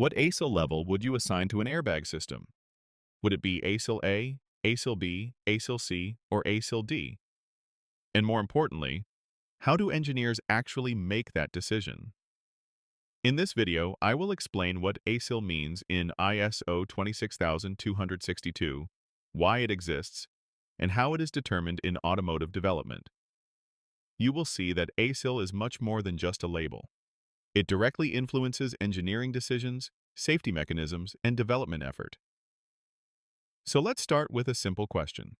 What ASIL level would you assign to an airbag system? Would it be ASIL A, ASIL B, ASIL C, or ASIL D? And more importantly, how do engineers actually make that decision? In this video, I will explain what ASIL means in ISO 26262, why it exists, and how it is determined in automotive development. You will see that ASIL is much more than just a label. It directly influences engineering decisions, safety mechanisms, and development effort. So let's start with a simple question.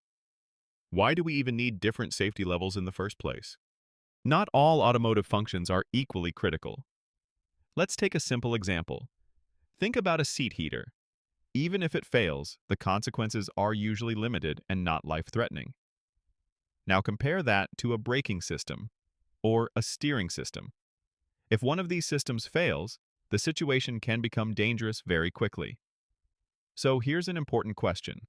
Why do we even need different safety levels in the first place? Not all automotive functions are equally critical. Let's take a simple example. Think about a seat heater. Even if it fails, the consequences are usually limited and not life-threatening. Now compare that to a braking system or a steering system. If one of these systems fails, the situation can become dangerous very quickly. So here's an important question.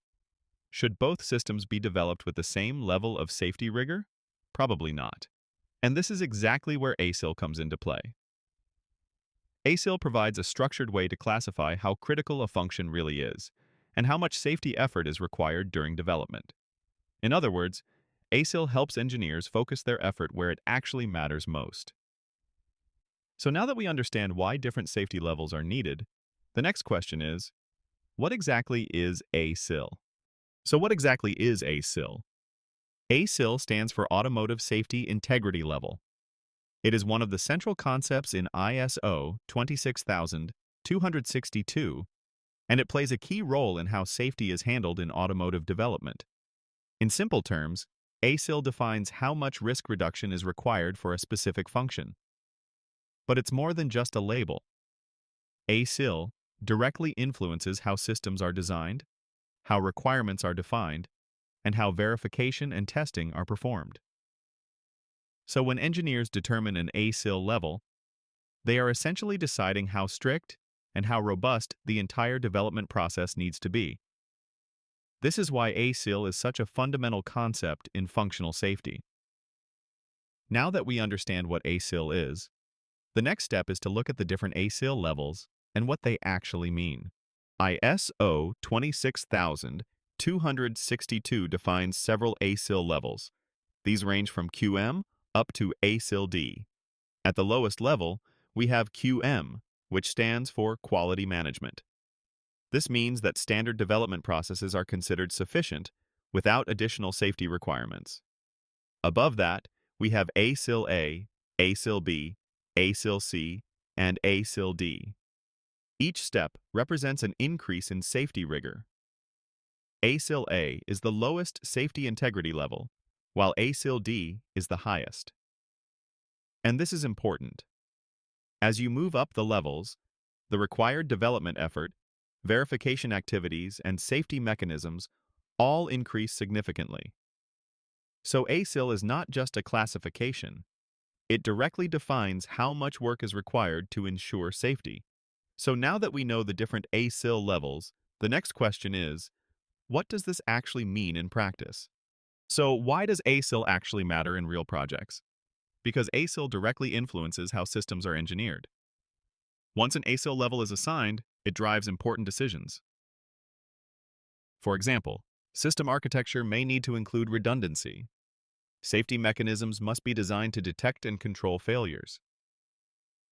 Should both systems be developed with the same level of safety rigor? Probably not. And this is exactly where ASIL comes into play. ASIL provides a structured way to classify how critical a function really is, and how much safety effort is required during development. In other words, ASIL helps engineers focus their effort where it actually matters most. So now that we understand why different safety levels are needed, the next question is, what exactly is ASIL? So what exactly is ASIL? ASIL stands for Automotive Safety Integrity Level. It is one of the central concepts in ISO 26262, and it plays a key role in how safety is handled in automotive development. In simple terms, ASIL defines how much risk reduction is required for a specific function. But it's more than just a label. ASIL directly influences how systems are designed, how requirements are defined, and how verification and testing are performed. So when engineers determine an ASIL level, they are essentially deciding how strict and how robust the entire development process needs to be. This is why ASIL is such a fundamental concept in functional safety. Now that we understand what ASIL is, the next step is to look at the different ASIL levels and what they actually mean. ISO 26262 defines several ASIL levels. These range from QM up to ASIL D. At the lowest level, we have QM, which stands for Quality Management. This means that standard development processes are considered sufficient without additional safety requirements. Above that, we have ASIL A, ASIL B, ASIL C, and ASIL D. Each step represents an increase in safety rigor. ASIL A is the lowest safety integrity level, while ASIL D is the highest. And this is important. As you move up the levels, the required development effort, verification activities, and safety mechanisms all increase significantly. So ASIL is not just a classification. It directly defines how much work is required to ensure safety. So now that we know the different ASIL levels, the next question is, what does this actually mean in practice? So why does ASIL actually matter in real projects? Because ASIL directly influences how systems are engineered. Once an ASIL level is assigned, it drives important decisions. For example, system architecture may need to include redundancy. Safety mechanisms must be designed to detect and control failures.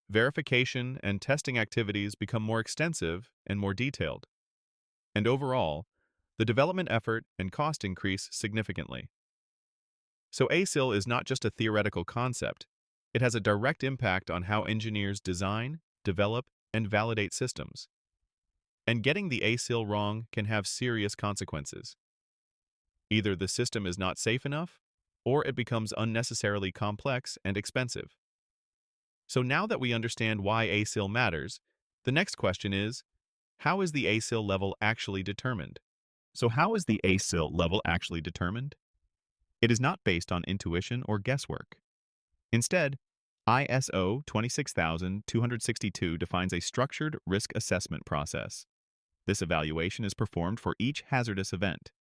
Verification and testing activities become more extensive and more detailed. And overall, the development effort and cost increase significantly. So ASIL is not just a theoretical concept. It has a direct impact on how engineers design, develop, and validate systems. And getting the ASIL wrong can have serious consequences. Either the system is not safe enough, or it becomes unnecessarily complex and expensive. So now that we understand why ASIL matters, the next question is, how is the ASIL level actually determined? So how is the ASIL level actually determined? It is not based on intuition or guesswork. Instead, ISO 26262 defines a structured risk assessment process. This evaluation is performed for each hazardous event.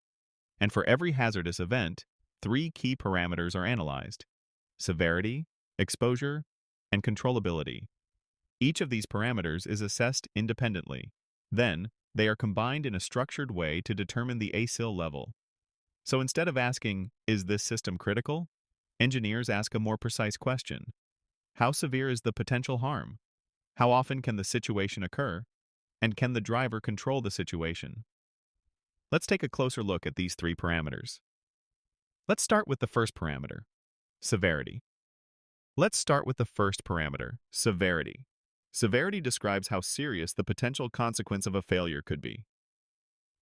And for every hazardous event, 3 key parameters are analyzed: severity, exposure, and controllability. Each of these parameters is assessed independently. Then, they are combined in a structured way to determine the ASIL level. So instead of asking, "Is this system critical?" engineers ask a more precise question. How severe is the potential harm? How often can the situation occur? And can the driver control the situation? Let's take a closer look at these three parameters. Let's start with the first parameter, severity. Severity. Severity describes how serious the potential consequence of a failure could be.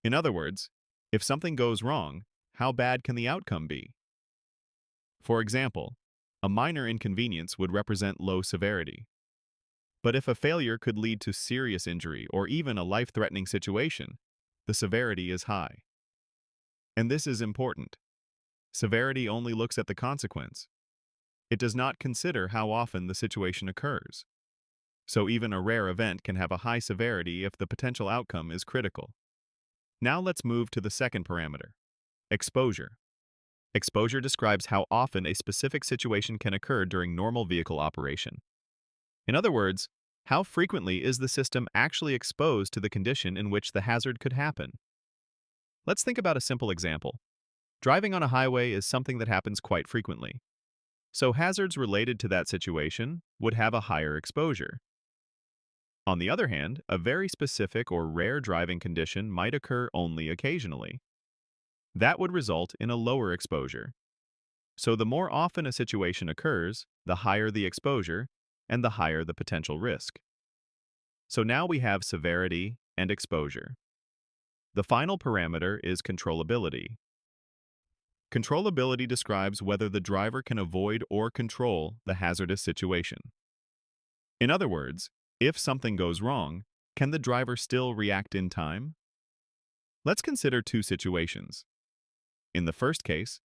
In other words, if something goes wrong, how bad can the outcome be? For example, a minor inconvenience would represent low severity. But if a failure could lead to serious injury or even a life-threatening situation, the severity is high. And this is important. Severity only looks at the consequence. It does not consider how often the situation occurs. So even a rare event can have a high severity if the potential outcome is critical. Now let's move to the second parameter, exposure. Exposure describes how often a specific situation can occur during normal vehicle operation. In other words, how frequently is the system actually exposed to the condition in which the hazard could happen? Let's think about a simple example. Driving on a highway is something that happens quite frequently. So hazards related to that situation would have a higher exposure. On the other hand, a very specific or rare driving condition might occur only occasionally. That would result in a lower exposure. So the more often a situation occurs, the higher the exposure and the higher the potential risk. So now we have severity and exposure. The final parameter is controllability. Controllability describes whether the driver can avoid or control the hazardous situation. In other words, if something goes wrong, can the driver still react in time? Let's consider two situations. In the first case,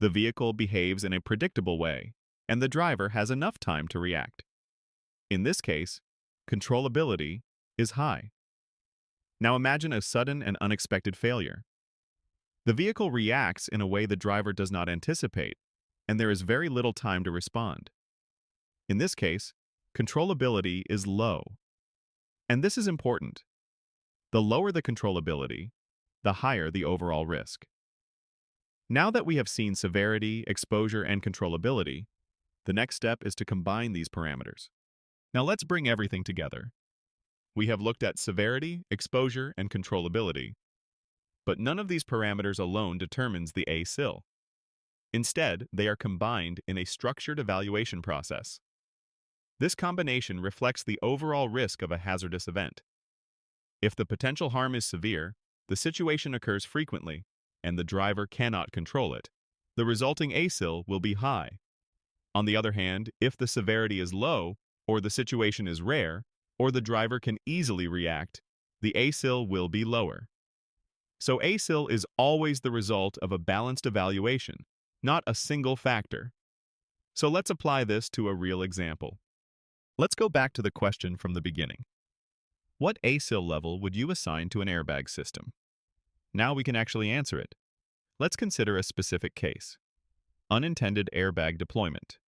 the vehicle behaves in a predictable way, and the driver has enough time to react. In this case, controllability is high. Now imagine a sudden and unexpected failure. The vehicle reacts in a way the driver does not anticipate, and there is very little time to respond. In this case, controllability is low. And this is important. The lower the controllability, the higher the overall risk. Now that we have seen severity, exposure, and controllability, the next step is to combine these parameters. Now let's bring everything together. We have looked at severity, exposure, and controllability, but none of these parameters alone determines the ASIL. Instead, they are combined in a structured evaluation process. This combination reflects the overall risk of a hazardous event. If the potential harm is severe, the situation occurs frequently, and the driver cannot control it. The resulting ASIL will be high. On the other hand, if the severity is low, or the situation is rare, or the driver can easily react, the ASIL will be lower. So ASIL is always the result of a balanced evaluation, not a single factor. So let's apply this to a real example. Let's go back to the question from the beginning. What ASIL level would you assign to an airbag system? Now we can actually answer it. Let's consider a specific case. Unintended airbag deployment.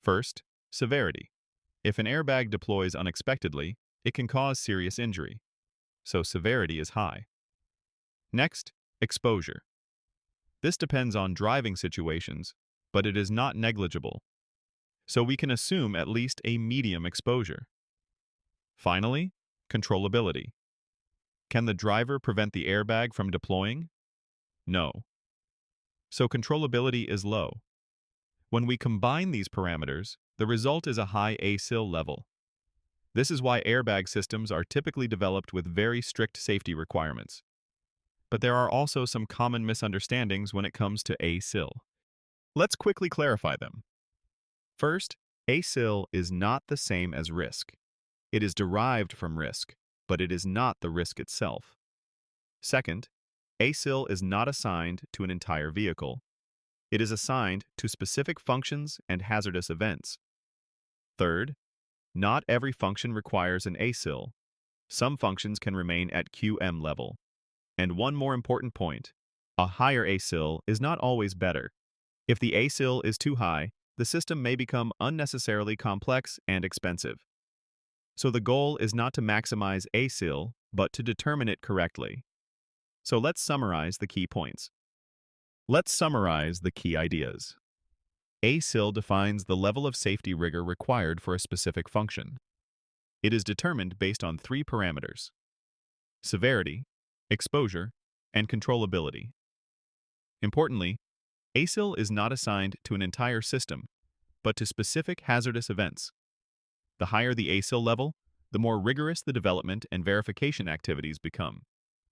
First, severity. If an airbag deploys unexpectedly, it can cause serious injury. So severity is high. Next, exposure. This depends on driving situations, but it is not negligible. So we can assume at least a medium exposure. Finally, controllability. Can the driver prevent the airbag from deploying? No. So controllability is low. When we combine these parameters, the result is a high ASIL level. This is why airbag systems are typically developed with very strict safety requirements. But there are also some common misunderstandings when it comes to ASIL. Let's quickly clarify them. First, ASIL is not the same as risk. It is derived from risk, but it is not the risk itself. Second, ASIL is not assigned to an entire vehicle. It is assigned to specific functions and hazardous events. Third, not every function requires an ASIL. Some functions can remain at QM level. And one more important point, a higher ASIL is not always better. If the ASIL is too high, the system may become unnecessarily complex and expensive. So the goal is not to maximize ASIL, but to determine it correctly. So let's summarize the key points. Let's summarize the key ideas. ASIL defines the level of safety rigor required for a specific function. It is determined based on three parameters: severity, exposure, and controllability. Importantly, ASIL is not assigned to an entire system, but to specific hazardous events. The higher the ASIL level, the more rigorous the development and verification activities become.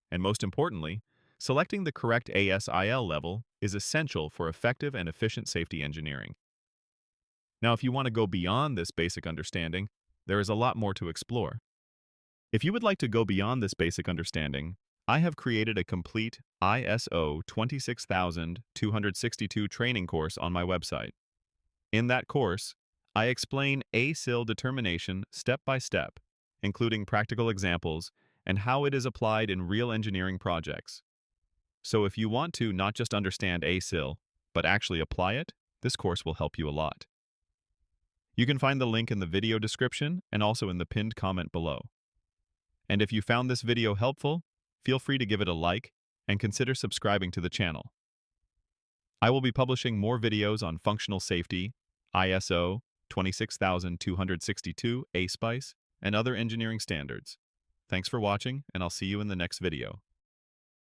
And most importantly, selecting the correct ASIL level is essential for effective and efficient safety engineering. Now, if you want to go beyond this basic understanding, there is a lot more to explore. If you would like to go beyond this basic understanding, I have created a complete ISO 26262 training course on my website. In that course, I explain ASIL determination step by step, including practical examples and how it is applied in real engineering projects. So if you want to not just understand ASIL, but actually apply it, this course will help you a lot. You can find the link in the video description and also in the pinned comment below. And if you found this video helpful, feel free to give it a like and consider subscribing to the channel. I will be publishing more videos on functional safety, ISO 26262 ASPICE, and other engineering standards. Thanks for watching, and I'll see you in the next video.